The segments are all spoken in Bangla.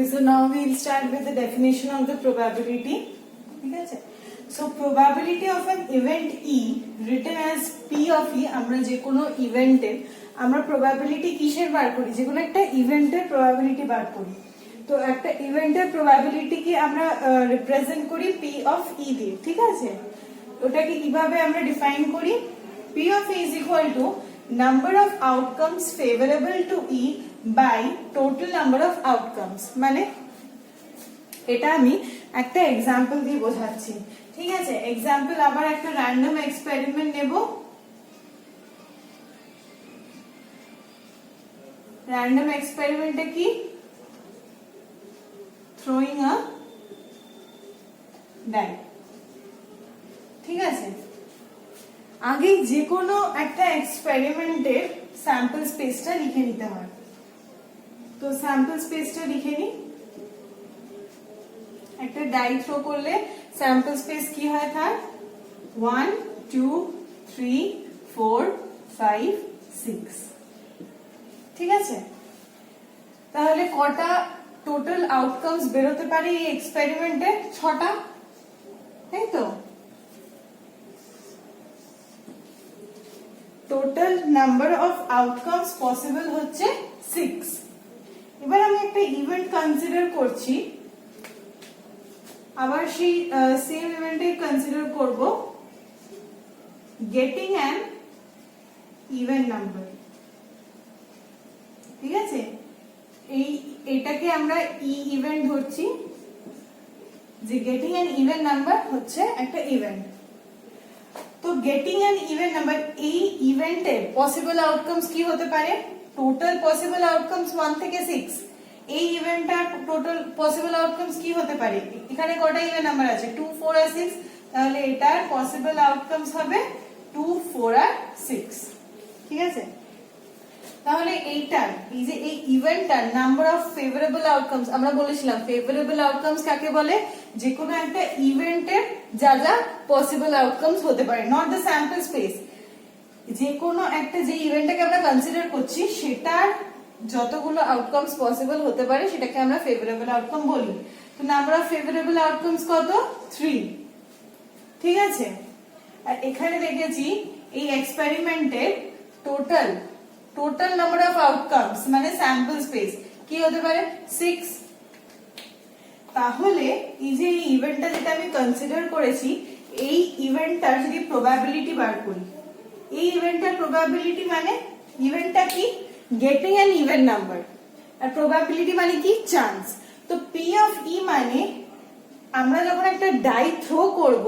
Okay, so now we'll start with the definition of the probability. ঠিক আছে? So probability of an event E written as P of E, আমরা যে কোনো ইভেন্টের আমরা probability কিসের বার করি? যে কোনো একটা ইভেন্টের probability বার করি। তো একটা ইভেন্টের probability কি আমরা রিপ্রেজেন্ট করি P of E দিয়ে, ঠিক আছে? ওটাকে কিভাবে আমরা ডিফাইন করি? P of E is equal to number of outcomes favorable to E by total number of outcomes। মানে এটা আমি একটা এক্সাম্পল দিয়ে বোঝাচ্ছি, ঠিক আছে? এক্সাম্পল আবার একটা র্যান্ডম এক্সপেরিমেন্ট নেব। র্যান্ডম এক্সপেরিমেন্টে কি থ্রোয়িং আ ডাই, ঠিক আছে? আগে যে কোনো একটা এক্সপেরিমেন্টের স্যাম্পল স্পেসটা লিখে নিতে হয়। তো স্যাম্পল স্পেসটা লিখে নি। একটা ডাই থ্রো করলে স্যাম্পল স্পেস কি হয় তার? 1 2 3 4 5 6, ঠিক আছে? তাহলে কটা টোটাল আউটকামস বেরোতে পারে এই এক্সপেরিমেন্টে? 6টা, তাই তো? Total number of outcomes possible হচ্ছে 6। এবার আমি একটা ইভেন্ট কনসিডার করছি, আবার সেই সেম ইভেন্টে কনসিডার করব গেটিং অ্যান ইভেন নাম্বার, ঠিক আছে? এটাকে আমরা ই ইভেন্ট ধরছি, যে গেটিং অ্যান ইভেন নাম্বার হচ্ছে একটা ইভেন্ট। তো গেটিং অ্যান ইভেন নাম্বার, এই ইভেন্টের পসিবল আউটকামস কি হতে পারে? টোটাল পসিবল আউটকামস 1 থেকে 6। এই ইভেন্টটার টোটাল পসিবল আউটকামস কি হতে পারে? এখানে কটা ইভেন নাম্বার আছে? 2 4 আর 6, তাহলে এটার পসিবল আউটকামস হবে 2 4 আর 6, ঠিক আছে? তাহলে এইটার এই যে এই ইভেন্টটার নাম্বার অফ ফেভারেবল আউটকামস, আমরা বলেছিলাম ফেভারেবল আউটকামস কাকে বলে? যে কোনো একটা ইভেন্টের যা যা পসিবল আউটকামস হতে পারে, নট দ্য স্যাম্পল স্পেস। যে কোনো একটা যে ইভেন্টটাকে আমরা কনসিডার করছি সেটার যতগুলো আউটকামস পসিবল হতে পারে সেটাকে আমরা ফেভারেবল আউটকাম বলি। তো নাম্বার অফ ফেভারেবল আউটকামস কত? 3, ঠিক আছে? আর এখানে দেখেছি এই এক্সপেরিমেন্টের টোটাল নাম্বার অফ আউটকামস মানে স্যাম্পল স্পেস কি হতে পারে? 6। তাহলে এই যে এই ইভেন্টটা যেটা আমি কনসিডার করেছি, এই ইভেন্টটার যদি প্রবাবিলিটি বার করি, এই ইভেন্টটার প্রবাবিলিটি মানে ইভেন্টটা কি? গেটিং অ্যান ইভেন নাম্বার, আর প্রবাবিলিটি মানে কি? চান্স। তো পি অফ ই মানে আমরা যখন একটা ডাই থ্রো করব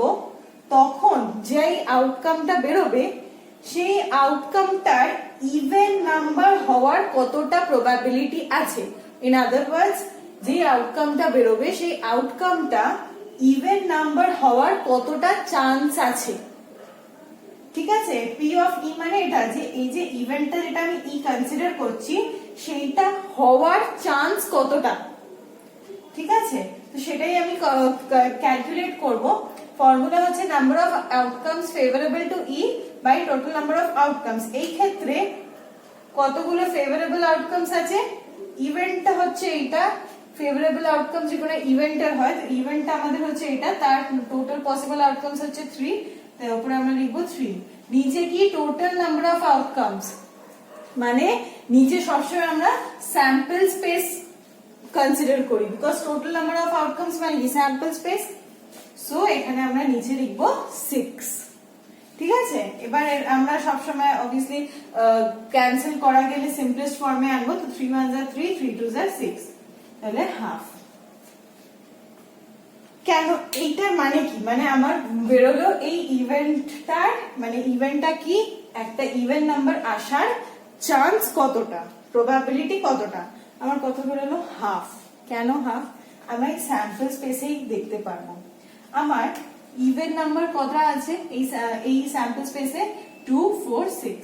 তখন যে আউটকামটা বেরোবে সেই আউটকামটার ইভেন নাম্বার হওয়ার কতটা প্রবাবিলিটি আছে। ইন আদার ওয়ার্ডস, যে আউটকামটা বেরোবে সেই আউটকামটা ইভেন নাম্বার হওয়ার কতটা চান্স আছে, ঠিক আছে? পি অফ ই মানে এটা, যে এই যে ইভেন্টটা যেটা আমি ই কনসিডার করছি সেইটা হওয়ার চান্স কতটা, ঠিক আছে? তো সেটাই আমি ক্যালকুলেট করব। ফর্মুলা হচ্ছে number of outcomes favourable to E by total number of outcomes. এই ক্ষেত্রে কতগুলো ফেভারেবল আউটকামস আছে? ইভেন্টটা হচ্ছে এইটা, ফেভারেবল আউটকাম যে কোনো ইভেন্টের হয়, তো ইভেন্টটা আমাদের হচ্ছে এটা, তার টোটাল পসিবল আউটকামস হচ্ছে 3, তার উপরে আমরা লিখবো 3। নিচে কি? টোটাল নাম্বার অফ আউটকামস, মানে নিচে সবসময় আমরা স্যাম্পল স্পেস কনসিডার করি, because total number of outcomes মানে কি? Sample space. সো এখানে আমরা নিচে লিখবো 6, ঠিক আছে? এবার আমরা সবসময় অবভিয়াসলি ক্যান্সেল করা গেলে সিম্পলেস্ট ফর্মে আনবো। তো 3 1 are 3, 3 2 are 6, তাহলে হাফ। কেন? এইটার মানে কি? মানে আমার বেরোলো এই ইভেন্টটার মানে ইভেন্টটা কি? একটা ইভেন নাম্বার আসার চান্স কতটা, প্রবাবিলিটি কতটা। আমার কত বেরোলো? হাফ। কেন হাফ? আমি স্যাম্পল স্পেসেই দেখতে পারবো আমার ইভেন নাম্বার কতটা আছে এই স্যাম্পল স্পেসে? 2 4 6,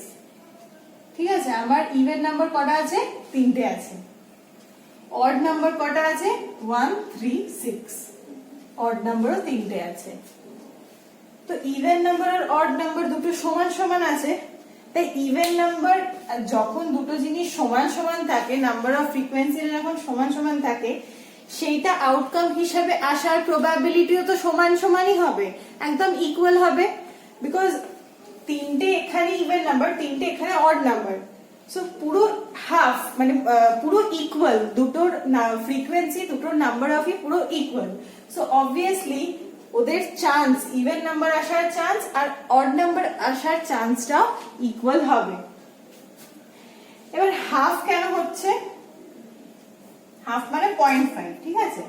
ঠিক আছে? আমার ইভেন নাম্বার কটা আছে? 3টে আছে। অড নাম্বার কটা আছে? 1 3 6, অড নাম্বারও 3টে আছে। তো ইভেন নাম্বার আর অড নাম্বার দুটো সমান সমান আছে, তাই ইভেন নাম্বার যখন দুটো জিনিস সমান সমান থাকে, নাম্বার অফ ফ্রিকোয়েন্সি যখন সমান সমান থাকে, সেইটা আউটকাম হিসাবে আসার প্রবাবিলিটিও তো সমান সমানই হবে, একদম ইকুয়াল হবে, বিকজ তিনটে এখানে ইভেন নাম্বার, তিনটে এখানে অড নাম্বার, সো পুরো হাফ মানে পুরো ইকুয়াল, দুটোর ফ্রিকোয়েন্সি, দুটোর নাম্বার অফই পুরো ইকুয়াল। সো অবভিয়াসলি ওদের চান্স, ইভেন নাম্বার আসার চান্স আর অড নাম্বার আসার চান্সটাও ইকুয়াল হবে। এবার হাফ কেন হচ্ছে? হাফ মানে 0.5, ঠিক আছে?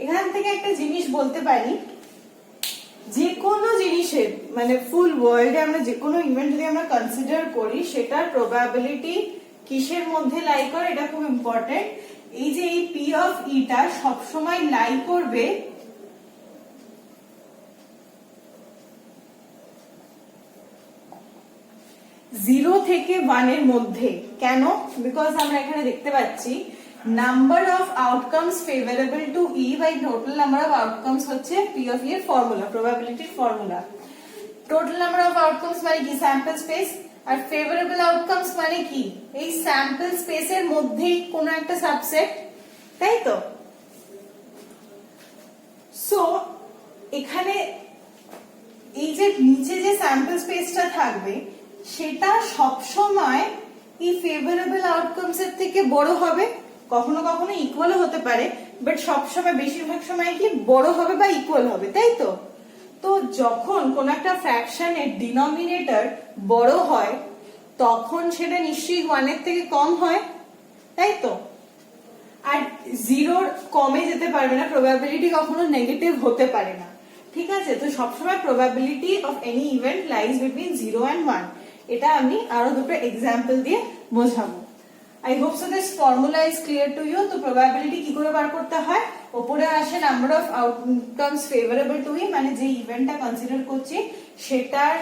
এখান থেকে একটা জিনিস বলতে পারি, যে কোনো জিনিসের মানে ফুল ওয়ার্ল্ডে আমরা যে কোনো ইভেন্ট যদি আমরা কনসিডার করি, সেটার প্রবাবিলিটি কিসের মধ্যে লাই করে, এটা খুব ইম্পর্টেন্ট। এই যে এই পি অফ ইটা সবসময় লাই করবে জিরো থেকে 1 এর মধ্যে। কেন? বিকজ আমরা এখানে দেখতে পাচ্ছি number of outcomes favourable to E by total number of outcomes হচ্ছে পি অফ ই এর ফর্মুলা, প্রবাবিলিটির formula. Total number of outcomes মানে কি? Sample space. আর ফেভারেবল আউটকামস মানে কি? এই স্যাম্পল স্পেসের মধ্যেই কোনো একটা সাবসেট, তাই তো? সো এখানে এই যে নিচে যে স্যাম্পল স্পেসটা থাকবে, সেটা সবসময় এই ফেভারেবল আউটকামস এর থেকে বড় হবে, কখনো কখনো ইকুয়ালও হতে পারে, বাট সবসময় বেশিরভাগ সময় কি বড় হবে বা ইকুয়াল হবে, তাই তো? তো যখন কোন একটা ফ্র্যাকশনের ডিনোমিনেটর বড় হয়, তখন সেটা নিশ্চয়ই 1 এর থেকে কম হয়, তাই তো? আর জিরোর কমে যেতে পারবে না, প্রবাবিলিটি কখনো নেগেটিভ হতে পারে না, ঠিক আছে? তো সবসময় probability of any event lies between 0 and 1। এটা আমি আরো দুটো এক্সাম্পল দিয়ে বোঝাবো। I hope so this formula is clear to you. তো probability কি করে বার করতে হয়? উপরে আসে number of outcomes favourable to E, মানে যে ইভেন্টটা কনসিডার করছি সেটার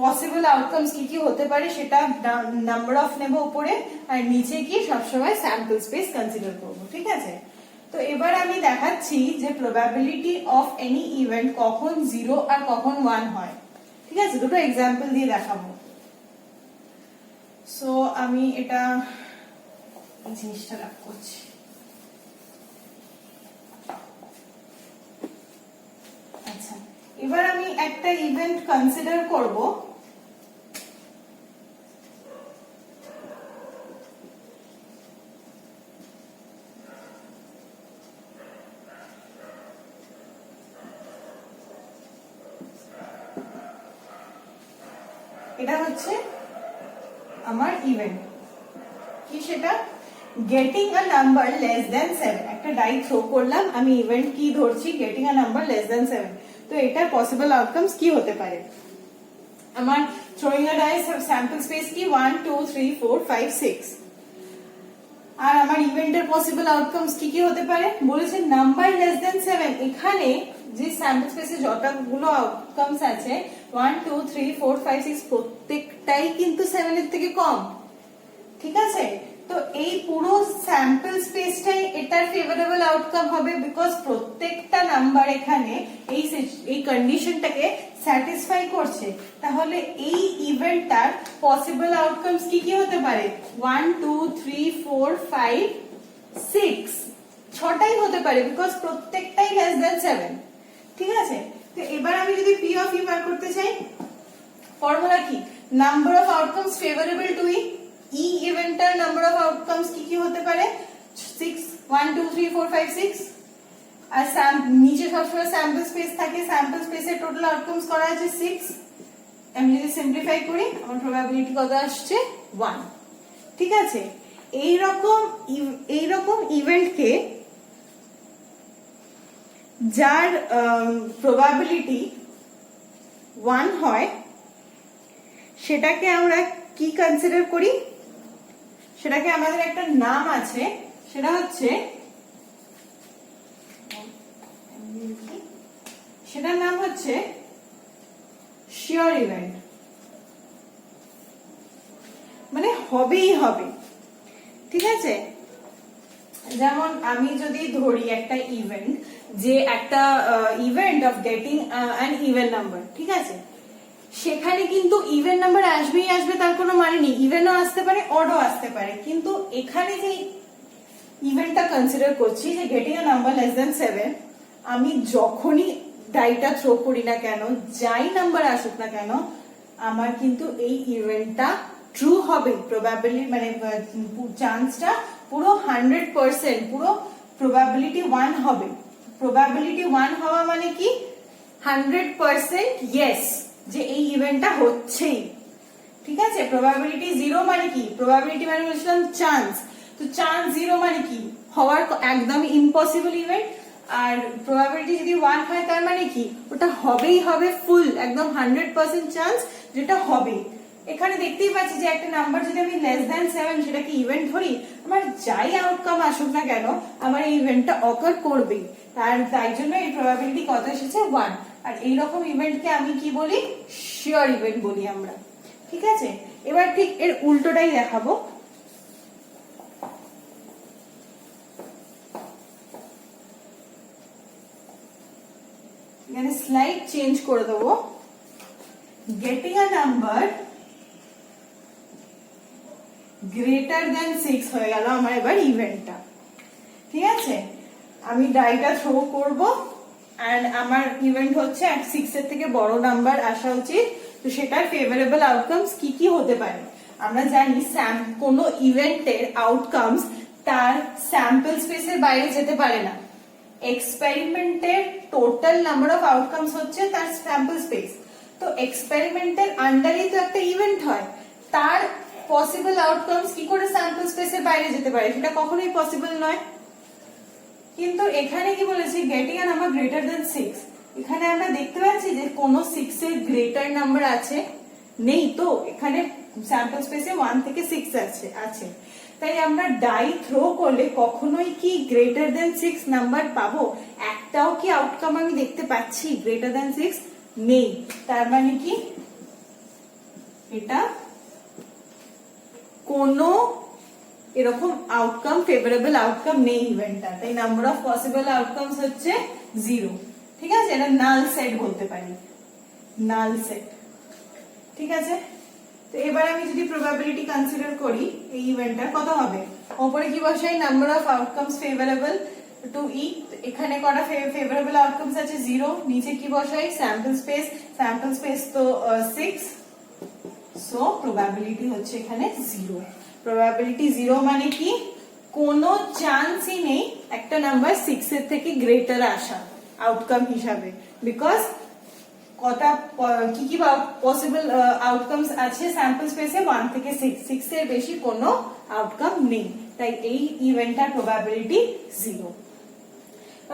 পসিবল আউটকামস কি কি হতে পারে সেটা নাম্বার অফ নেব উপরে, আর নিচে কি সবসময় স্যাম্পল স্পেস কনসিডার করব, ঠিক আছে? তো এবার আমি দেখাচ্ছি যে প্রবাবিলিটি অফ এনি ইভেন্ট কখন 0 আর কখন 1 হয়, ঠিক আছে? দুটো এক্সাম্পল দিয়ে দেখাবো। সো আমি এটা জিনিসটা রাখ করছি। আচ্ছা, এবার আমি একটা ইভেন্ট কনসিডার করব, এটা হচ্ছে আমার ইভেন্ট কি, সেটা গেটিং আ নাম্বার লেস দেন 7। একটা ডাই থ্রো করলাম, আমি ইভেন্ট কি ধরছি, গেটিং আ নাম্বার লেস দেন 7। তো এটার পসিবল আউটকামস কি হতে পারে? আমার থ্রোইং আ ডাই স্যাম্পল স্পেস কি 1 2 3 4 5 6, আর আমার ইভেন্টের পসিবল আউটকামস কি কি হতে পারে? বলেছে নাম্বার লেস দেন 7। এখানে যে স্যাম্পল স্পেসে যতগুলো আউটকামস আছে 1 2 3 4 5 6 প্রত্যেকটাই কিন্তু 7 এর থেকে কম, ঠিক আছে? তো এই পুরো স্যাম্পল স্পেসটাই এটার ফেভারেবল আউটকাম হবে, বিকজ প্রত্যেকটা নাম্বার এখানে এই কন্ডিশনটাকে স্যাটিসফাই করছে। তাহলে এই ইভেন্টটার পসিবল আউটকামস কি কি হতে পারে? 1 2 3 4 5 6, ছটাই হতে পারে, বিকজ প্রত্যেকটাই লেস দেন 7, ঠিক আছে? তো এবার আমি যদি পি অফ ই বার করতে চাই, ফর্মুলা কি? Number of outcomes favourable to E. E ইভেন্টার নাম্বার অফ আউটকামস কি কি হতে পারে? 6 1 2 3 4 5 6। আর নিচে সবসময় স্যাম্পল স্পেস থাকে, স্যাম্পল স্পেসের টোটাল আউটকামস করা আছে 6। আমি যদি সিম্পলিফাই করি আমার প্রবাবিলিটি কত আসছে? 1, ঠিক আছে? এইরকম ইভেন্টকে, যার প্রবাবিলিটি 1 হয়, সেটাকে আমরা কি কনসিডার করি? সেটাকে আমাদের একটা নাম আছে, সেটা হচ্ছে, সেটার নাম হচ্ছে শিওর ইভেন্ট, মানে হবেই হবে, ঠিক আছে? যেমন আমি যদি ধরি একটা ইভেন্ট, যে একটা event of getting an even number, ঠিক আছে? সেখানে কিন্তু ইভেন নাম্বার আসবেই আসবে তার কোনো মানে নেই, ইভেনও আসতে পারে অডও আসতে পারে, কিন্তু এখানে যে ইভেন্টটা কনসিডার করছি যে গেটিং আ নাম্বার লেস দেন 7, আমি যখনই ডাইটা থ্রো করি না কেন, যাই নাম্বার আসুক না কেন, আমার কিন্তু এই ইভেন্টটা ট্রু হবে। প্রবাবিলিটি মানে চান্সটা পুরো 100%, পুরো প্রবাবিলিটি 1 হবে। প্রবাবিলিটি 1 হওয়া মানে কি 100% ইয়েস যে এই ইভেন্টটা হচ্ছেই, ঠিক আছে। প্রবাবিলিটি 0 মানে কি, প্রবাবিলিটি মানে বলছিলাম চান্স, তো চান্স 0 মানে কি হওয়ার একদমই ইম্পসিবল ইভেন্ট। আর প্রবাবিলিটি যদি 1 হয় তার মানে কি ওটা হবেই হবে, ফুল একদম 100% চান্স যেটা হবে। এখানে দেখতেই পাচ্ছি যে একটা নাম্বার যদি আমি লেস দ্যান 7 সেটাকে ইভেন্ট ধরি, আমার যাই আউটকাম আসুক না কেন আমার এই ইভেন্টটা অকার করবেই। তাই জন্য এই প্রবাবিলিটি কত এসেছে 1। আর এইরকম ইভেন্টকে আমি কি বলি, শিওর ইভেন্ট বলি আমরা, ঠিক আছে। এবার ঠিক এর উল্টোটাই দেখাবো। এখানে স্লাইড চেঞ্জ করে দেবো। গেটিং আ নাম্বার গ্রেটার দেন 6 হয়ে গেল আমার এবার ইভেন্টটা, ঠিক আছে। আমি ডাইটা থ্রো করব এন্ড আমার ইভেন্ট হচ্ছে 6 এর থেকে বড় নাম্বার আসা উচিত। তো সেটার ফেভারেবল আউটকামস কি কি হতে পারে, আমরা জানি কোন ইভেন্টের আউটকামস তার স্যাম্পল স্পেসের বাইরে যেতে পারে না। এক্সপেরিমেন্টের টোটাল নাম্বার অফ আউটকামস হচ্ছে তার স্যাম্পল স্পেস। তো এক্সপেরিমেন্টের আন্ডারেই তো একটা ইভেন্ট হয়, তার পসিবল আউটকামস কি করে স্যাম্পল স্পেসের বাইরে যেতে পারে, সেটা কখনোই পসিবল নয়। কিন্তু এখানে কি বলেছি, গেটিং আ নাম্বার গ্রেটার দেন 6, এখানে আমরা দেখতে পাচ্ছি যে কোনো 6 এর গ্রেটার নাম্বার আছে নেই, তো এখানে স্যাম্পল স্পেসে 1 থেকে 6 আছে। তাই আমরা ডাই থ্রো করলে কখনোই কি গ্রেটার দেন 6 নাম্বার পাবো? একটাও কি আউটকাম আমি দেখতে পাচ্ছি গ্রেটার দেন 6? নেই। তার মানে কি এটা কোনো এরকম আউটকাম, ফেভারেবল আউটকাম নেই ইভেন্টটা। তাই নাম্বার অফ পসিবল আউটকামস হচ্ছে 0, ঠিক আছে। এটা নাল সেট বলতে পারি, নাল সেট, ঠিক আছে। তো এবার আমি যদি প্রবাবিলিটি কনসিডার করি এই ইভেন্টটা কত হবে, উপরে কি বসাই, number of outcomes favourable to E, এখানে কটা ফেভারেবল আউটকামস আছে 0, নিচে কি বসাই, স্যাম্পল স্পেস তো 6, সো প্রবাবিলিটি হচ্ছে এখানে 0। প্রবাবিলিটি 0 মানে কি কোনো চান্সই নেই একটা নাম্বার 6 এর থেকে গ্রেটার আসা আউটকাম হিসাবে, বিকজ কটা কি কি পসিবল আউটকামস আছে স্যাম্পল স্পেসে 1 থেকে 6 এর বেশি কোনো আউটকাম নেই। তাই এই ইভেন্টটার প্রবাবিলিটি 0।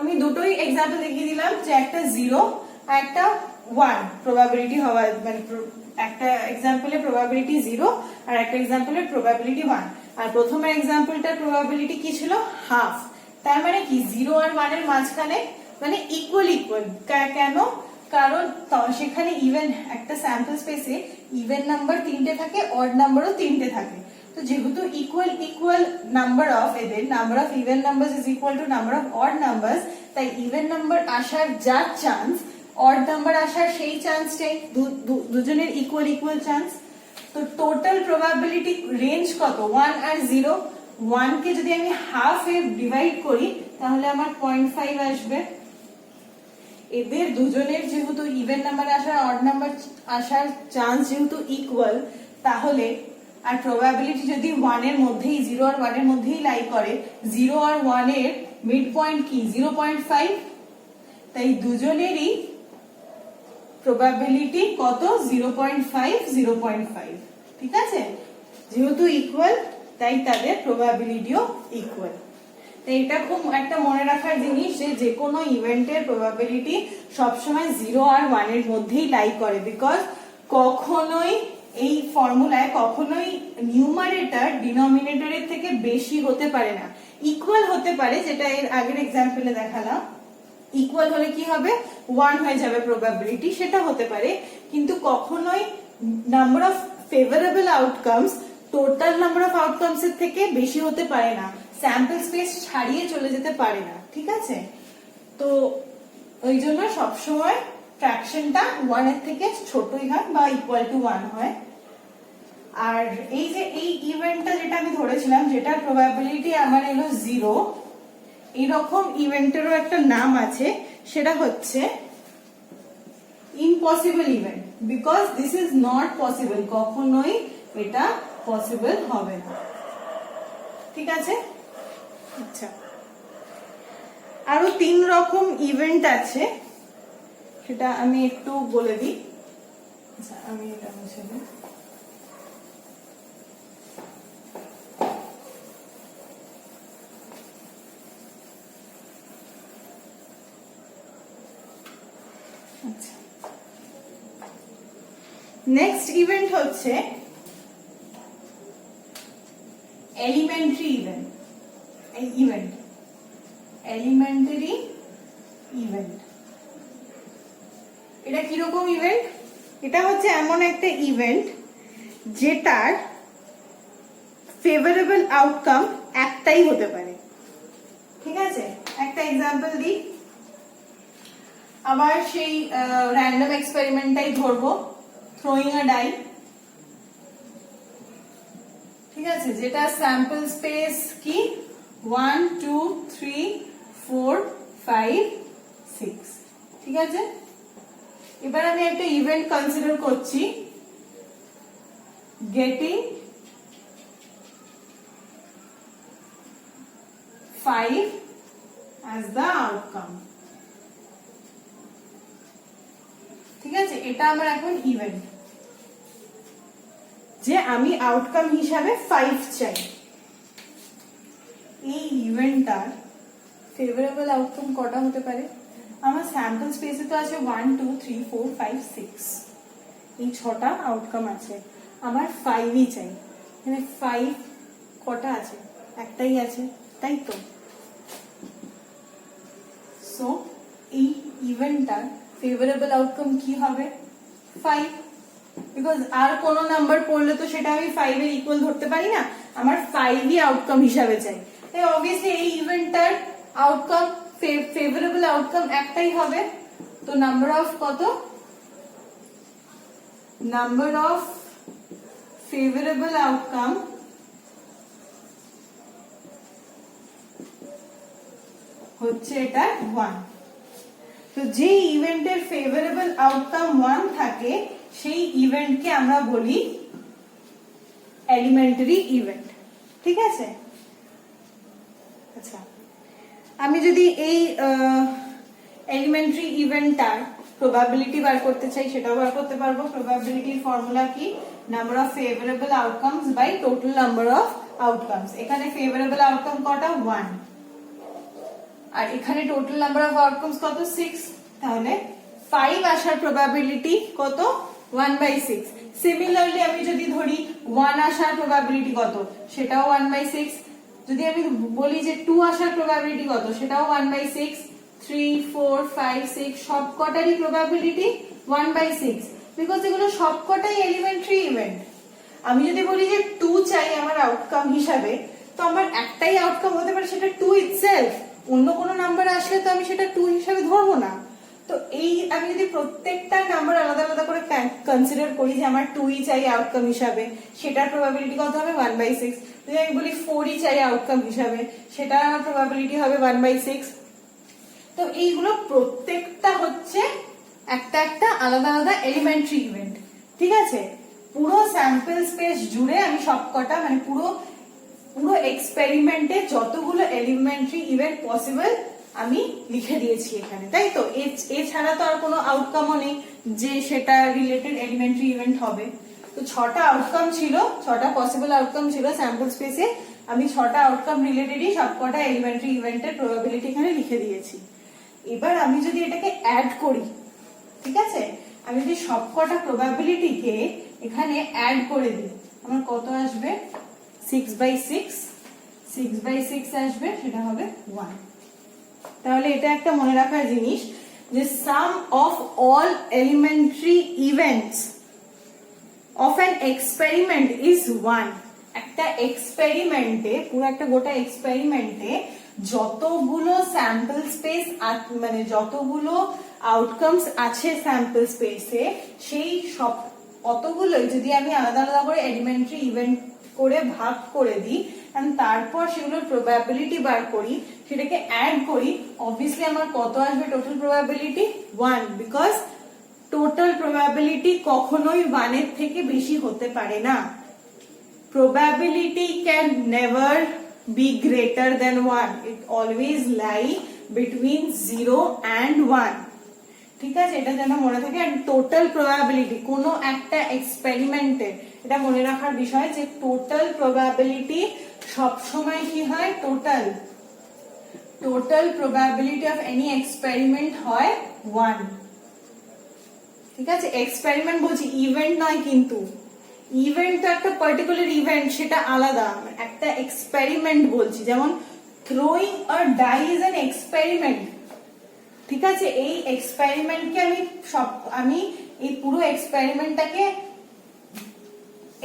আমি দুটোই এক্সাম্পল দেখিয়ে দিলাম যে একটা 0 আর একটা 1 প্রবাবিলিটি হওয়া, মানে একটা এক্সাম্পলের প্রবাবিলিটি 0 আর একটা এক্সাম্পলের প্রবাবিলিটি 1। আর প্রথমের এক্সাম্পলটার প্রবাবিলিটি কি ছিল, হাফ। তার মানে কি 0 আর 1 এর মাঝখানে মানে ইকুয়াল। কেন, কারণ সেখানে ইভেন একটা স্যাম্পল স্পেসে ইভেন নাম্বার 3টে থাকে, অড নাম্বারও 3টে থাকে। তো যেহেতু ইকুয়াল নাম্বার অফ এদের, number of even numbers is equal to number of odd numbers, তাই ইভেন নাম্বার আসার যা চান্স, অড নাম্বার আসার সেই চান্সটাই, দুজনের ইকুয়াল চান্স। তো টোটাল প্রবাবিলিটি রেঞ্জ কত, 1 আর 0। 1 কে যদি আমি হাফ এ ডিভাইড করি তাহলে আমার 0.5 আসবে। এদের দুজনের যেহেতু ইভেন নাম্বার আসার অড নাম্বার আসার চান্স যেহেতু ইকুয়াল, তাহলে আর প্রবাবিলিটি যদি 1 এর মধ্যেই, 0 আর 1 এর মধ্যেই লাই করে, 0 আর 1 এর মিড পয়েন্ট কি 0.5, তাই দুজনেরই প্রবাবিলিটি কত, 0.5, ঠিক আছে। যেহেতু ইকুয়াল তাই তাদের প্রবাবিলিটিও ইকুয়াল। তো এটা খুব একটা মনে রাখার জিনিস যে কোনো ইভেন্টের প্রবাবিলিটি সবসময় 0 আর 1 এর মধ্যেই লাই করে, বিকজ কখনোই এই ফর্মুলায় কখনোই নিউমারেটর ডিনোমিনেটরের থেকে বেশি হতে পারে না। ইকুয়াল হতে পারে, যেটা এর আগের এক্সাম্পলে দেখালাম, ইকুয়াল হলে কি হবে 1 হয়ে যাবে প্রবাবিলিটি, সেটা হতে পারে। কিন্তু কখনোই number of favourable outcomes total number of outcomes এর থেকে বেশি হতে পারে না, স্যাম্পল স্পেস ছাড়িয়ে চলে যেতে পারে না, ঠিক আছে। তো ওই জন্য সবসময় ফ্র্যাকশনটা 1 এর থেকে ছোটই হয় বা ইকুয়াল টু 1 হয়। আর এই যে এই ইভেন্টটা যেটা আমি ধরেছিলাম, যেটার প্রবাবিলিটি আমার এলো 0, এইরকম ইভেন্টেরও একটা নাম আছে, সেটা হচ্ছে impossible event, because this is not possible, কখনোই এটা পসিবল হবে না। ঠিক আছে? আচ্ছা, আরো 3 রকম ইভেন্ট আছে, সেটা আমি একটু বলে দিই। আচ্ছা, আমি এটা মুছে দিই। আচ্ছা, নেক্সট ইভেন্ট হচ্ছে এলিমেন্টারি ইভেন্ট। এলিমেন্টারি ইভেন্ট এটা কিরকম ইভেন্ট? এটা হচ্ছে এমন একটা ইভেন্ট যেটার ফেভারেবল আউটকাম একটাই হতে পারে। ঠিক আছে, একটা এক্সাম্পল দিই। আবার সেই র্যান্ডম এক্সপেরিমেন্টটাই ধরবো, থ্রোয়িং আ ডাই। ঠিক আছে, যেটা স্যাম্পল স্পেস কি 1 2 3 4 5 6। ঠিক আছে, এবার আমি একটা ইভেন্ট কনসিডার করছি, গেটিং 5 as the outcome। ঠিক আছে, এটা আমার এখন ইভেন্ট, যে আমি আউটকাম হিসাবে 5 চাই। এই ইভেন্টটার ফেভারেবল আউটকাম কটা হতে পারে? আমার স্যাম্পল স্পেসে তো আছে 1 2 3 4 5 6, এই 6টা আউটকাম আছে, আমার 5ই চাই। এখানে 5 কটা আছে? একটাই আছে, তাই তো? সো এই ইভেন্টটার ফেভারেবল আউটকাম কি হবে? 5, বিকজ আর কোনো নাম্বার পড়লে তো সেটা আমি 5 এর ইকুয়াল ধরতে পারি না, আমার 5ই আউটকাম হিসাবে চাই। তাই অবভিয়াসলি এই ইভেন্টটার আউটকাম ফেভারেবল আউটকাম একটাই হবে। তো নাম্বার অফ কত? নাম্বার অফ ফেভারেবল আউটকাম হচ্ছে এটা 1। তো যে ইভেন্টের ফেভারেবল আউটকাম 1 থাকে সেই ইভেন্টকে আমরা বলি এলিমেন্টারি ইভেন্ট। ঠিক আছে? আচ্ছা, আমি যদি এই এলিমেন্টারি ইভেন্টটার প্রবাবিলিটি বার করতে চাই, সেটাও বার করতে পারবো। প্রবাবিলিটির ফর্মুলা কি? Number of favourable outcomes by total number of outcomes. এখানে ফেভারেবল আউটকাম কটা? 1, আর এখানে টোটাল নাম্বার অফ আউটকামস কত? 6। তাহলে 5 আসার প্রবাবিলিটি কত? 1/6। সিমিলারলি আমি যদি ধরি 1 আসার প্রবাবিলিটি কত, সেটাও 1/6। যদি আমি বলি যে 2 আসার প্রবাবিলিটি কত, সেটাও 1/6। 3 4 5 6 সবকটারই প্রবাবিলিটি 1/6, বিকজ এগুলো সবকটাই এলিমেন্টারি ইভেন্ট। আমি যদি বলি যে 2 চাই আমার আউটকাম হিসাবে, তো আমার একটাই আউটকাম হতে পারে, সেটা 2 ইটসেলফ। অন্য কোনো নাম্বার আসলে তো আমি সেটা 2 হিসাবে ধরবো না। তো এই আমি যদি প্রত্যেকটা নাম্বার আলাদা আলাদা করে কনসিডার করি যে আমার 2ই চাই আউটকাম হিসাবে, সেটার প্রবাবিলিটি কত হবে? 1/6। যদি আমি বলি 4ই চাই আউটকাম হিসাবে, সেটার প্রবাবিলিটি হবে 1/6। তো এইগুলো প্রত্যেকটা হচ্ছে একটা একটা আলাদা আলাদা এলিমেন্টারি ইভেন্ট। ঠিক আছে, পুরো স্যাম্পল স্পেস জুড়ে আমি সবকটা মানে পুরো এক্সপেরিমেন্টে যতগুলো এলিমেন্টারি ইভেন্ট পসিবল আমি লিখে দিয়েছি এখানে, তাই তো? এছাড়া তো আর কোনো আউটকামও নেই যে সেটা রিলেটেড এলিমেন্টারি ইভেন্ট হবে। তো 6টা আউটকাম ছিল, 6টা পসিবল আউটকাম ছিল স্যাম্পল স্পেসে। আমি 6টা আউটকাম রিলেটেডই সবকটা এলিমেন্টারি ইভেন্টের প্রবাবিলিটি এখানে লিখে দিয়েছি। এবার আমি যদি এটাকে অ্যাড করি, ঠিক আছে, আমি যদি সবকটা প্রবাবিলিটিকে এখানে অ্যাড করে দিই, আমার কত আসবে? 6/6। 6/6 আসবে, সেটা হবে 1। তাহলে এটা একটা মনে রাখার জিনিস যে sum of all elementary events of an experiment is 1। একটা এক্সপেরিমেন্টে, পুরো একটা গোটা এক্সপেরিমেন্টে যতগুলো স্যাম্পল স্পেস মানে যতগুলো আউটকামস আছে স্যাম্পল স্পেসে, সেই অতগুলোই যদি আমি আলাদা আলাদা করে এলিমেন্টারি ইভেন্ট করে ভাগ করে দিই এন্ড তারপর সেগুলোর প্রবাবিলিটি বার করি, সেটাকে অ্যাড করি, অবভিয়াসলি আমার কত আসবে total probability? 1, because total probability কখনোই 1 এর থেকে বেশি হতে পারে না। Probability can never be greater than 1. It always lie between 0 and 1. ঠিক আছে, এটা যেন মনে থাকে। আর টোটাল প্রবাবিলিটি কোনো একটা এক্সপেরিমেন্টে এটা মনে রাখার বিষয় যে টোটাল প্রবাবিলিটি সবসময় কি হয়? Total probability of any experiment হয় 1। ঠিক আছে, এক্সপেরিমেন্ট বলছি, ইভেন্ট নয় কিন্তু। ইভেন্ট তো একটা পার্টিকুলার ইভেন্ট, সেটা আলাদা। একটা এক্সপেরিমেন্ট বলছি, যেমন throwing a die is an experiment. ঠিক আছে, এই এক্সপেরিমেন্টকে আমি এই পুরো এক্সপেরিমেন্টটাকে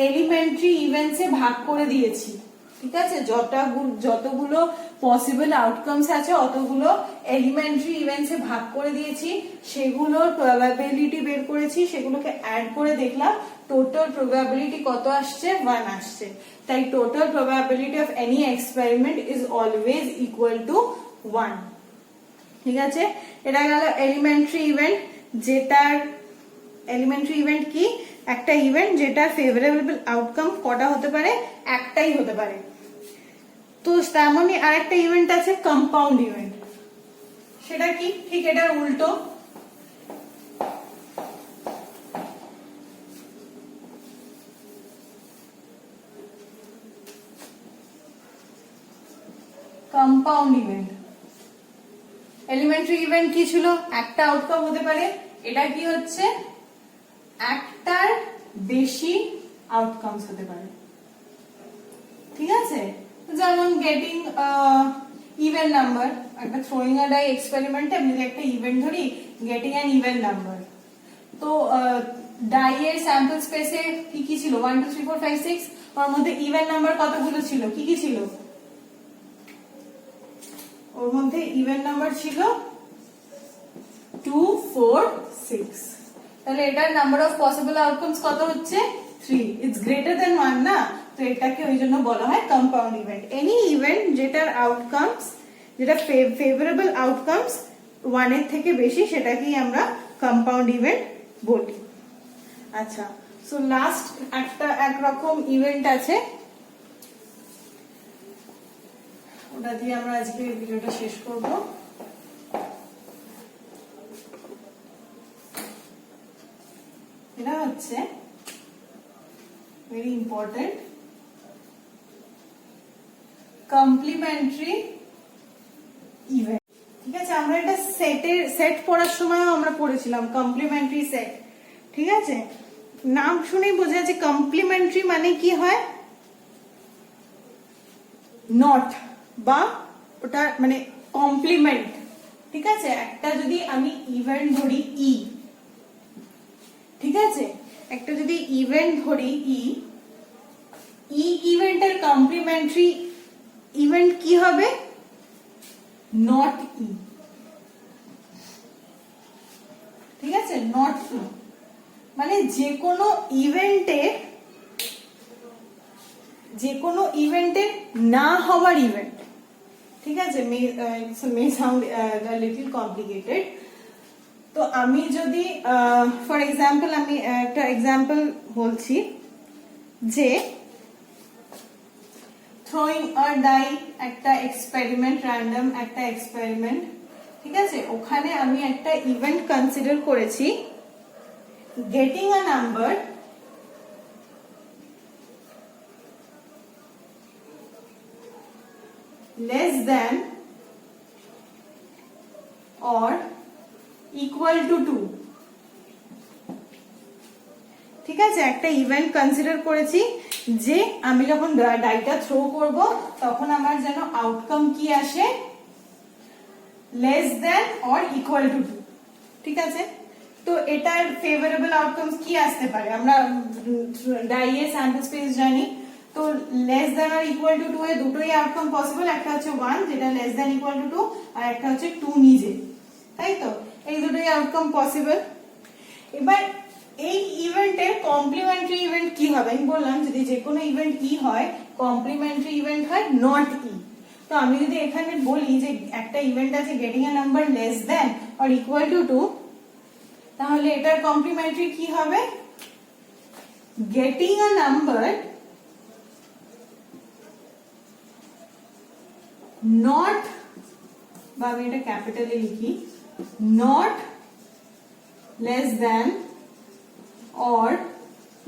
এলিমেন্টারি ইভেন্টসে ভাগ করে দিয়েছি। ঠিক আছে, যতগুলো পসিবল আউটকামস আছে অতগুলো এলিমেন্টারি ইভেন্টসে ভাগ করে দিয়েছি, সেগুলোর প্রবাবিলিটি বের করেছি, সেগুলোকে অ্যাড করে দেখলাম টোটাল প্রবাবিলিটি কত আসছে? 1 আসছে। তাই total probability of any experiment is always equal to 1। ঠিক আছে, এটা গেল এলিমেন্টারি ইভেন্ট। এলিমেন্টারি ইভেন্ট কি? একটা ইভেন্ট যেটার ফেভারেবল আউটকাম কটা হতে পারে? একটাই হতে পারে। তো তেমনই আরেকটা ইভেন্ট আছে কম্পাউন্ড ইভেন্ট। সেটা কি? ঠিক এটার উল্টো। কম্পাউন্ড ইভেন্ট, এলিমেন্টারি ইভেন্ট কি ছিল? একটা আউটকাম হতে পারে। এটা কি হচ্ছে? একটার বেশি আউটকামস হতে পারে। ঠিক আছে, যেমন গেটিং ইভেন নাম্বার। একটা থ্রোয়িং আ ডাই এক্সপেরিমেন্টে আমি যদি একটা ইভেন্ট ধরি, গেটিং অ্যান ইভেন নাম্বার, তো ডাই এর স্যাম্পল স্পেসে কি কি ছিল? 1 2 3 4 5 6। ওর মধ্যে ইভেন নাম্বার কতগুলো ছিল? কি কি ছিল? ওর মধ্যে ইভেন নাম্বার ছিল 2 4 6। তাহলে এটার নাম্বার অফ পসিবল আউটকামস কত হচ্ছে? 3। ইটস গ্রেটার দেন 1 না? তো এটাকে ওই জন্য বলা হয় কম্পাউন্ড ইভেন্ট। এনি ইভেন্ট যেটার আউটকামস, যেটা ফেভারেবল আউটকামস 1 এর থেকে বেশি, সেটাকেই আমরা কম্পাউন্ড ইভেন্ট বলি। আচ্ছা, সো লাস্ট একটা একরকম ইভেন্ট আছে, ওটা দিয়ে আমরা আজকে ভিডিওটা শেষ করব। এটা হচ্ছে ভেরি ইম্পর্টেন্ট কমপ্লিমেন্টারি ইভেন্ট। ঠিক আছে, আমরা এটা সেট পড়ার সময়ও আমরা পড়েছিলাম, কমপ্লিমেন্টারি সেট। ঠিক আছে, নাম শুনেই বোঝা যাচ্ছে কমপ্লিমেন্টারি মানে কি হয়? নট বা ওটা মানে কমপ্লিমেন্ট। ঠিক আছে, একটা যদি আমি ইভেন্ট ধরি ই, ঠিক আছে, একটা যদি ইভেন্ট ধরি ই ইভেন্টের কমপ্লিমেন্টারি ইভেন্ট কি হবে? নট ই। ঠিক আছে, নট ই মানে যে কোনো ইভেন্টের না হওয়ার ইভেন্ট। ঠিক আছে, মে সাউন্ড লিটল কমপ্লিকেটেড। তো আমি যদি ফর এক্সাম্পল, আমি একটা এক্সাম্পল বলছি যে থ্রোয়িং আ ডাই একটা এক্সপেরিমেন্ট, র্যান্ডম একটা এক্সপেরিমেন্ট। ঠিক আছে, ওখানে আমি একটা ইভেন্ট কনসিডার করেছি getting a number less than or equal to 2। ঠিক আছে, একটা ইভেন্ট কনসিডার করেছি যে আমি যখন ডাইটা থ্রো করব তখন আমার যেন আউটকাম কি আসে? Less than or equal to 2। ঠিক আছে, তো এটার ফেভারেবল আউটকামস কি আসতে পারে? আমরা ডাই এর স্যাম্পল স্পেস জানি, তো less than or equal two 2 এ দুটোই আউটকাম পসিবল। একটা হচ্ছে 1 যেটা লেস দেন ইকুয়াল টু 2, আর একটা হচ্ছে 2 নিজে। তাই তো, এই দুটোই আউটকাম পসিবল। এবার এই ইভেন্টের কমপ্লিমেন্টারি ইভেন্ট কি হবে? আমি বললাম যদি যে কোনো ইভেন্ট ই হয়, কমপ্লিমেন্টারি ইভেন্ট হয় নট ই। তো আমি যদি এখানে বলি যে একটা ইভেন্ট আছে getting a number less than or equal to 2, তাহলে এটার কমপ্লিমেন্টারি কি হবে? গেটিং আ নাম্বার নট, বা আমি এটা ক্যাপিটালে লিখি, not less than or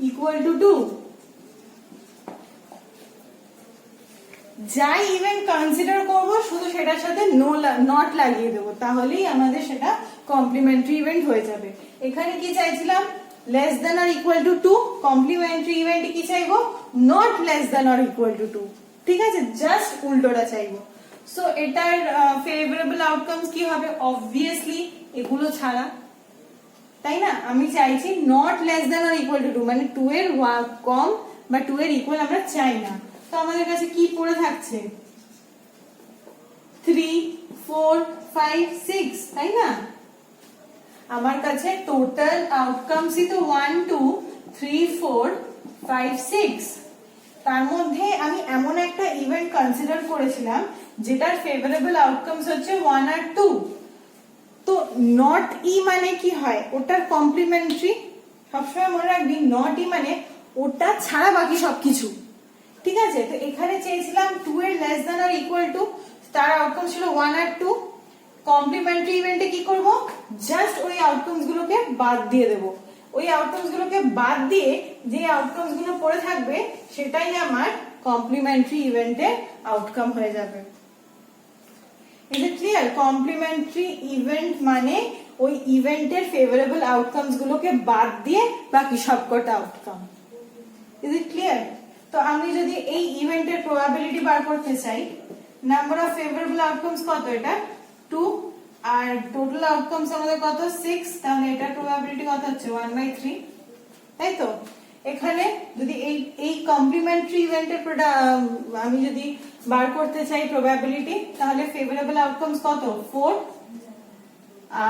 equal to 2। যাই ইভেন্ট কনসিডার করব শুধু সেটার সাথে নট লাগিয়ে দেবো, তাহলেই আমাদের সেটা কমপ্লিমেন্টারি ইভেন্ট হয়ে যাবে। এখানে কি চাইছিলাম? Less than or equal two 2। Complementary ইভেন্টে কি চাইবো? Not less than or equal two 2। ঠিক আছে, জাস্ট উল্টোটা চাইবো। সো এটার ফেভারেবল আউটকামস কি হবে? অবভিয়াসলি এগুলো ছাড়া, তাই না? আমি চাইছি not less than or equal to 2, মানে 2 এর কম বা 2 এর ইকুয়াল আমরা চাই না। তো আমাদের কাছে কি পড়ে থাকছে? 3, 4, 5, 6, তাই না? আমার কাছে টোটাল আউটকামসই তো 1, 2, 3, 4, 5, 6। তার মধ্যে আমি এমন একটা ইভেন্ট কনসিডার করেছিলাম যেটার ফেভারেবল আউটকামস হচ্ছে 1 আর 2। তো নট ই মানে কি হয়? ওটার কমপ্লিমেন্টারি। সবসময় মনে রাখবি নট ই মানে ওটা ছাড়া বাকি সবকিছু। ঠিক আছে, তো এখানে চেয়েছিলাম 2 এর less than or equal to, তার আউটকাম ছিল 1 আর 2। কমপ্লিমেন্টারি ইভেন্টে কি করব? জাস্ট ওই আউটকামস গুলোকে বাদ দিয়ে দেব। ওই আউটকামস গুলোকে বাদ দিয়ে যে আউটকামস গুলো পড়ে থাকবে সেটাই আমার কমপ্লিমেন্টারি ইভেন্টের আউটকাম হয়ে যাবে। Is it clear? Complementary event মানে ওই ইভেন্টের ফেভারেবল আউটকামস গুলোকে বাদ দিয়ে বাকি সবকটা আউটকাম। Is it clear? তো আমি যদি এই ইভেন্টের প্রবাবিলিটি বার করতে চাই, নাম্বার অফ ফেভারেবল আউটকামস কত? এটা 2, আর টোটাল আউটকামস আমাদের কত? 6। তাহলে এটার প্রবাবিলিটি কত হচ্ছে? 1/3, তাই তো? এখানে যদি এই কমপ্লিমেন্টারি ইভেন্টের আমি যদি বার করতে চাই প্রবাবিলিটি, তাহলে ফেভারেবল আউটকামস কত? 4,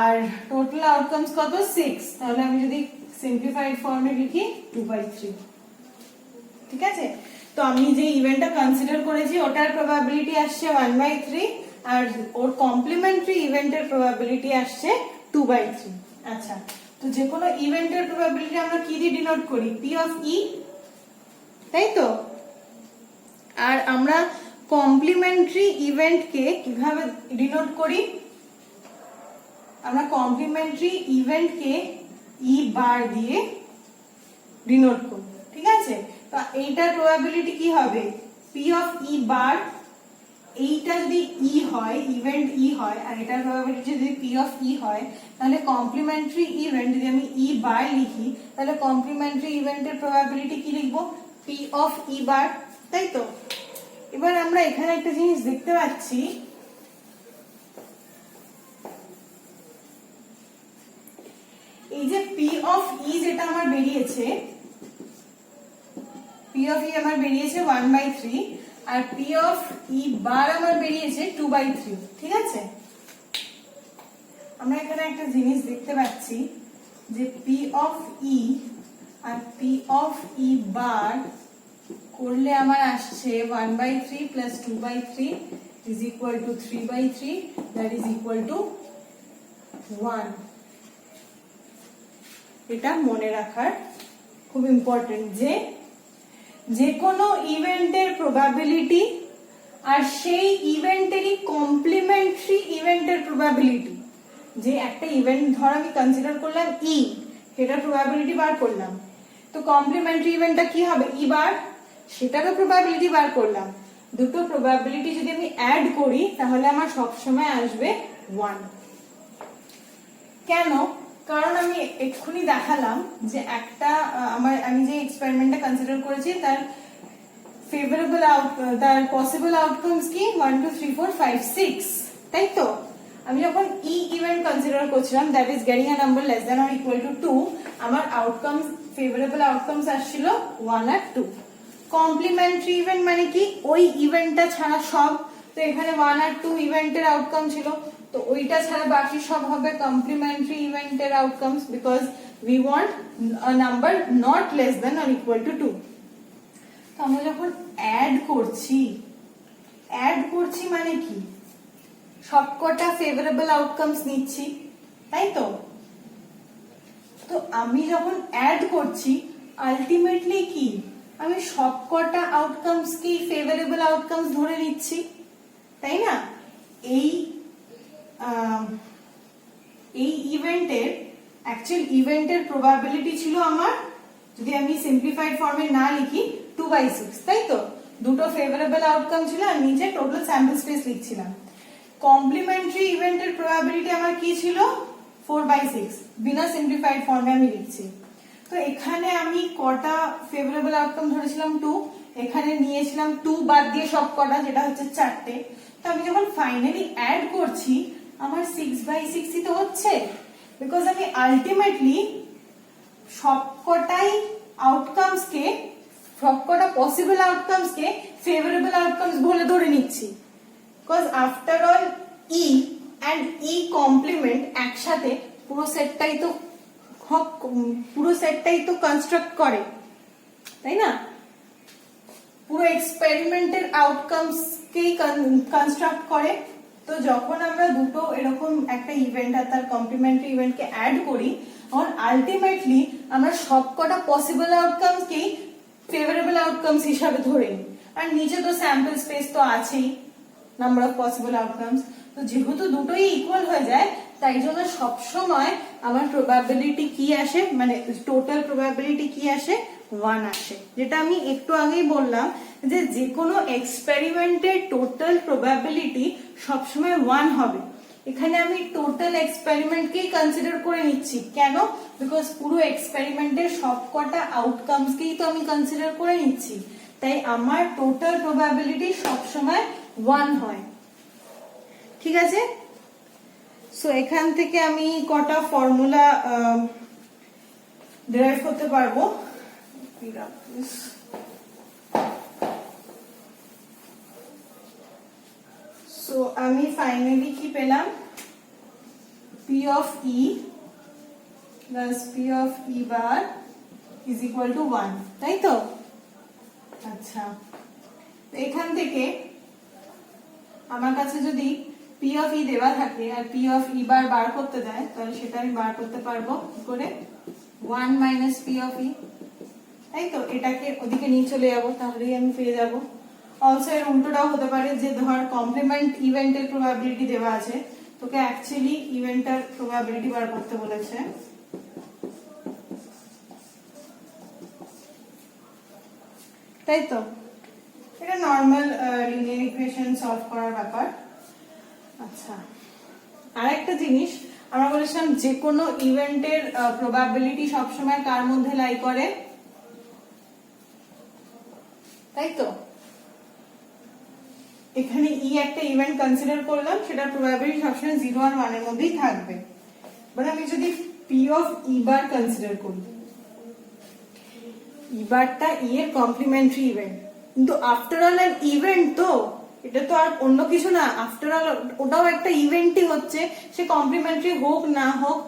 আর টোটাল আউটকামস কত? 6। তাহলে আমি যদি সিম্পলিফাইড ফর্মে লিখি 2/3। ঠিক আছে, তো আমি যে ইভেন্টটা কনসিডার করেছি ওটার প্রবাবিলিটি আসছে 1/3, আর ওর কমপ্লিমেন্টারি ইভেন্টের প্রবাবিলিটি আসছে 2/3। আচ্ছা, তো যে কোনো ইভেন্টের প্রবাবিলিটি আমরা কি দিয়ে ডিনোট করি? P of E, তাই তো? আর আমরা কমপ্লিমেন্টারি ইভেন্টকে কিভাবে ডিনোট করি? আমরা কমপ্লিমেন্টারি ইভেন্টকে E বার দিয়ে ডিনোট করি। ঠিক আছে, তো এইটার প্রবাবিলিটি কি হবে? P of E বার। এইটা যদি E হয়, ইভেন্ট E হয়, আর এটার প্রবাবিলিটি যদি P of E হয়, তাহলে কমপ্লিমেন্টারি ইভেন্ট যদি আমি E বার লিখি, তাহলে কমপ্লিমেন্টারি ইভেন্টের প্রবাবিলিটি কি লিখবো? P of E বার, তাই তো? এবার আমরা এখানে একটা জিনিস দেখতে পাচ্ছি, এই যে P of E যেটা আমার বেরিয়েছে, P of E আমার বেরিয়েছে 1/3, আর P of E বার আমার বেরিয়েছে 2/3। ঠিক আছে, আমরা এখানে একটা জিনিস দেখতে পাচ্ছি যে P of E R P of E বার করলে আমার আসছে 1/3 plus 2/3 is equal to 3/3, that is equal to 1। এটা মনে রাখার খুব ইম্পর্টেন্ট যে কোনো ইভেন্টের প্রবাবিলিটি আর সেই ইভেন্টেরই কমপ্লিমেন্টারি ইভেন্টের প্রবাবিলিটি, যে একটা ইভেন্ট ধর আমি কনসিডার করলাম ই, সেটার প্রবাবিলিটি বার করলাম, তো কমপ্লিমেন্টারি ইভেন্টটা কি হবে? ই বার, সেটারও প্রবাবিলিটি বার করলাম। দুটো প্রবাবিলিটি যদি আমি অ্যাড করি তাহলে আমার সবসময় আসবে 1। কেন? কারণ আমি এক্ষুনি দেখালাম যে একটা আমি যে এক্সপেরিমেন্টটা কনসিডার করেছি তার ফেভারেবল তার পসিবল আউটকামস কি? 1, 2, 3, 4, 5, 6, তাই তো? আমি যখন ই ইভেন্ট কনসিডার করছিলাম, that is getting a number less than or equal to 2, আমার আউটকামস ফেভারেবল আউটকামস আসছিল 1 আর 2। কমপ্লিমেন্টারি ইভেন্ট মানে কি? ওই ইভেন্টটা ছাড়া সব। তো এখানে 1 আর 2 ইভেন্টের আউটকাম ছিল, তো ওইটা ছাড়া বাকি সব হবে কমপ্লিমেন্টারি ইভেন্টের outcomes, because we want a number not less than or equal to 2. তো আমরা যখন অ্যাড করছি মানে কি, সবকটা ফেভারেবল আউটকামস নিচ্ছি, তাই তো? তো আমি যখন অ্যাড করছি আলটিমেটলি কি, আমি সবকটা আউটকামস কি ফেভারেবল আউটকামস ধরে নিচ্ছি, তাই না? এই ইভেন্টের অ্যাকচুয়াল ইভেন্টের প্রবাবিলিটি ছিল আমার, যদি আমি সিম্পলিফাইড ফর্মে না লিখি, 2/6, তাই তো? দুটো ফেভারেবল আউটকাম ছিল আর নিচে টোটাল স্যাম্পল স্পেস লিখছিলাম। কমপ্লিমেন্টারি ইভেন্টের প্রবাবিলিটি আমার কি ছিল, 4/6, বিনা সিম্পলিফাইড ফর্মে আমি লিখছি। তো এখানে আমি কটা ফেভারেবল আউটকাম ধরেছিলাম, 2, এখানে নিয়েছিলাম 2 বাদ দিয়ে সব কটা, যেটা হচ্ছে 4টে। তো আমি যখন ফাইনালি অ্যাড করছি আমার 6/6 তো হচ্ছে, বিকজ আমি আলটিমেটলি সবকটাই আউটকামসকে, সবকটা পসিবল আউটকামসকে ফেভারেবল আউটকামস বলে ধরে নিচ্ছি। Because after all E and E complement একসাথে পুরো সেটটাই তো কনস্ট্রাক্ট করে, তাই না? পুরো এক্সপেরিমেন্টের আউটকামস কেই কনস্ট্রাক্ট করে। তো যখন আমরা দুটো এরকম একটা ইভেন্ট আর তার কমপ্লিমেন্টারি ইভেন্টকে অ্যাড করি, তখন আলটিমেটলি আমরা সবকটা পসিবল আউটকামসকেই ফেভারেবল আউটকামস হিসাবে ধরে নিই। আর নিচে তো স্যাম্পল স্পেস তো আছেই, নাম্বার অফ পসিবল আউটকামস। তো যেহেতু দুটোই ইকুয়াল হয়ে যায়, তাই জন্য সবসময় আমার প্রবাবিলিটি কি আসে, মানে টোটাল প্রবাবিলিটি কি আসে, 1 আসে। যেটা আমি একটু আগেই বললাম যে কোনো এক্সপেরিমেন্টের টোটাল প্রবাবিলিটি সবসময় 1 হবে। এখানে আমি টোটাল এক্সপেরিমেন্টকেই কনসিডার করে নিচ্ছি, কেন? বিকজ পুরো এক্সপেরিমেন্টের সবকটা আউটকামসকেই তো আমি কনসিডার করে নিচ্ছি, তাই আমার টোটাল প্রবাবিলিটি সবসময় 1 হয়। ঠিক আছে? সো এখান থেকে আমি কটা ফর্মুলা ডিরাইভ করতে পারবো। সো আমি ফাইনালি কি পেলাম, P of E plus P of E bar is equal to 1, তাই তো? আচ্ছা, এখান থেকে আমার কাছে যদি P of E দেওয়া থাকে আর P of E bar বার করতে দেয়, তাহলে সেটা আমি বার করতে পারবো কি করে, 1 minus P of E, তাই তো? এটাকে ওদিকে নিয়ে চলে যাবো, তাহলেই আমি পেয়ে যাবো। অলসো এর উল্টোটাও হতে পারে, যে ধর কমপ্লিমেন্ট ইভেন্টের প্রবাবিলিটি দেওয়া আছে, তোকে অ্যাকচুয়ালি ইভেন্টটার প্রবাবিলিটি বার করতে বলেছে, তাই তো? এটা নর্মাল লিনিয়ার ইকুয়েশন সলভ করার ব্যাপার। আচ্ছা, আরেকটা জিনিস আমরা বলেছিলাম, যে কোনো ইভেন্টের প্রবাবিলিটি সবসময় কার মধ্যে লাই করে, তাই তো? এখানে ই একটা ইভেন্ট কনসিডার করলাম, সেটার প্রবাবিলিটি সবসময় 0 আর 1 এর মধ্যেই থাকবে। বাট আমি যদি P of E bar consider করি, ই বারটা ই এর কমপ্লিমেন্টারি ইভেন্ট, কিন্তু আফটার অল অ্যান ইভেন্ট, তো এটা তো আর অন্য কিছু না। আফটার অল ওটাও একটা ইভেন্টই হচ্ছে, সে কমপ্লিমেন্টারি হোক না হোক,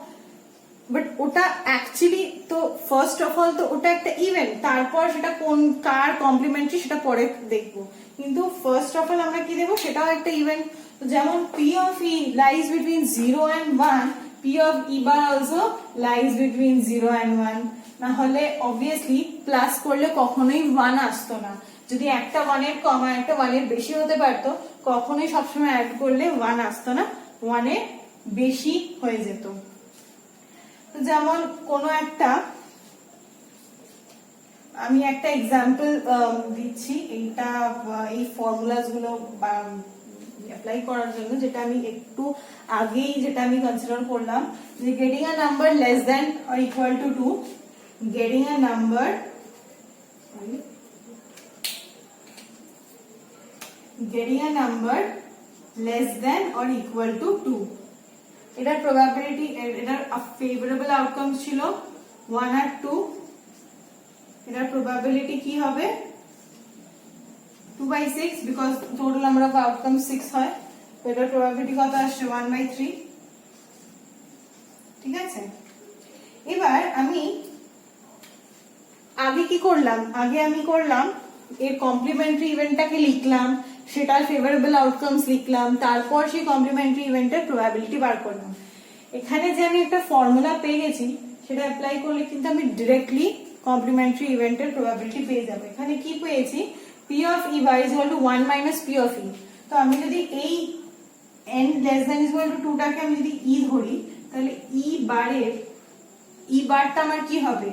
বাট ওটা অ্যাকচুয়ালি তো ফার্স্ট অফ অল তো ওটা একটা ইভেন্ট, তারপর সেটা কোন কার কমপ্লিমেন্টারি সেটা পরে দেখবো, কিন্তু ফার্স্ট অফ অল আমরা কি দেবো, সেটাও একটা ইভেন্ট। তো যেমন P of E lies between 0 and 1, P of E bar also lies between 0 and 1, না হলে অবভিয়াসলি প্লাস করলে কখনোই 1 আসতো না। যদি একটা 1 এর কম আর একটা 1 এর বেশি হতে পারতো, কখনোই সবসময় অ্যাড করলে 1 আসতো না, 1 এর বেশি হয়ে যেত। যেমন কোনো একটা, আমি একটা এক্সাম্পল দিচ্ছি, এইটা এই ফর্মুলাস গুলো অ্যাপ্লাই করার জন্য, যেটা আমি একটু আগেই যেটা আমি কনসিডার করলাম, যে getting a number less than or equal to 2, getting a number less than or equal to 2, এটার প্রবাবিলিটি, এটার ফেভারেবল আউটকাম ছিল 1 আর 2, এটার প্রবাবিলিটি কি হবে, 2/6, because total number of outcome 6 হয়, তো এটার প্রবাবিলিটি কত আসছে, 1/3। ঠিক আছে? এবার আমি আগে কি করলাম, আগে আমি করলাম এর কমপ্লিমেন্টারি ইভেন্টটাকে লিখলাম, সেটার ফেভারেবল আউটকামস লিখলাম, তারপর সেই কমপ্লিমেন্টারি ইভেন্টের প্রবাবিলিটি বার করলাম। এখানে যে আমি একটা ফর্মুলা পেয়ে গেছি সেটা অ্যাপ্লাই করলে কিন্তু আমি ডিরেক্টলি কমপ্লিমেন্টারি ইভেন্টের প্রবাবিলিটি পেয়ে যাবো। এখানে কি পেয়েছি, p of e bar is equal to 1 minus p of e। তো আমি যদি এই n less than is equal to 2 টাকে আমি যদি e ধরি, তাহলে e বারটা আমার কি হবে,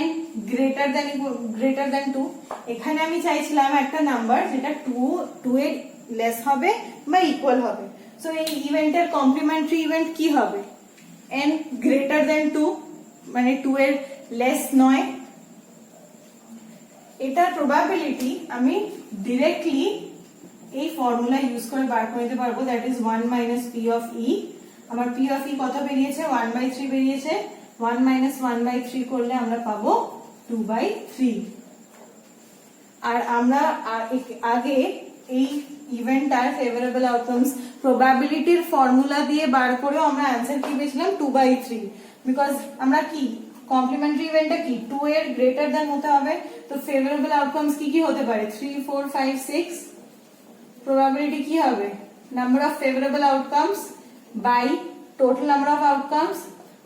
n greater than 2। এখানে আমি চাইছিলাম একটা নাম্বার যেটা 2 এর লেস হবে বা ইকুয়াল হবে। সো এই ইভেন্টের কমপ্লিমেন্টারি ইভেন্ট কি হবে, n greater than 2, মানে 2 এর লেস নয়। এটার প্রবাবিলিটি আমি ডিরেক্টলি এই ফর্মুলা ইউজ করে বার করে নিতে পারবো, that is 1 minus p of e। আমার p of e কত বেরিয়েছে, 1/3 বেরিয়েছে। 1 minus 1/3 করলে আমরা পাবো 2/3। আর আমরা আগে এই ইভেন্টটার ফেভারেবল আউটকামস প্রবাবিলিটির ফর্মুলা দিয়ে বার করেও আমরা অ্যান্সার কি পেয়েছিলাম, 2/3। বিকজ আমরা কি কমপ্লিমেন্টারি ইভেন্টটা কি 2 এর গ্রেটার দ্যান হতে হবে। তো ফেভারেবল আউটকামস কি কি হতে পারে, 3 4 5 6। প্রবাবিলিটি কি হবে, number of favourable outcomes by total number of outcomes.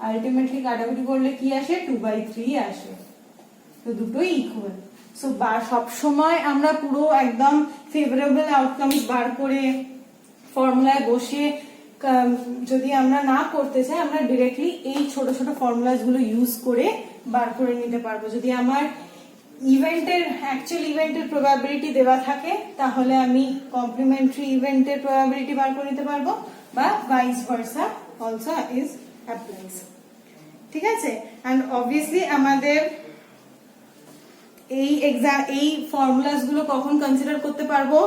Ultimately কাটাকুটি করলে কি আসে, 2/3 আসে। তো দুটোই ইকুয়াল। সো সব সময় আমরা পুরো একদম ফেভারেবল আউটকামস বার করে ফর্মুলায় বসে যদি আমরা না করতে চাই, আমরা ডিরেক্টলি এই ছোট ছোট ফর্মুলাস গুলো ইউজ করে বার করে নিতে পারবো। যদি আমার অ্যাকচুয়াল ইভেন্টের প্রবাবিলিটি দেওয়া থাকে তাহলে আমি কমপ্লিমেন্টারি ইভেন্টের প্রবাবিলিটি বার করে নিতে পারবো, বা vice versa also is applies. ঠিক আছে, এন্ড অবভিয়াসলি আমাদের এই ফর্মুলাস গুলো কখন কনসিডার করতে পারবো,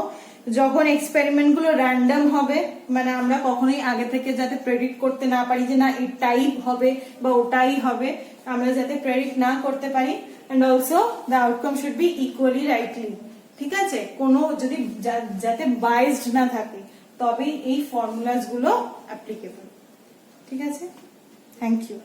যখন এক্সপেরিমেন্ট গুলো র্যান্ডম হবে, মানে আমরা কখনোই আগে থেকে যাতে প্রেডিক্ট করতে না পারি যে না এটাই হবে বা ওটাই হবে, আমরা যাতে প্রেডিক্ট না করতে পারি। and also the outcome should be equally rightly। ঠিক আছে, কোনো যদি যাতে biased না থাকে তবেই এই ফর্মুলাস গুলো অ্যাপ্লিকেবল। ঠিক আছে, থ্যাংক ইউ।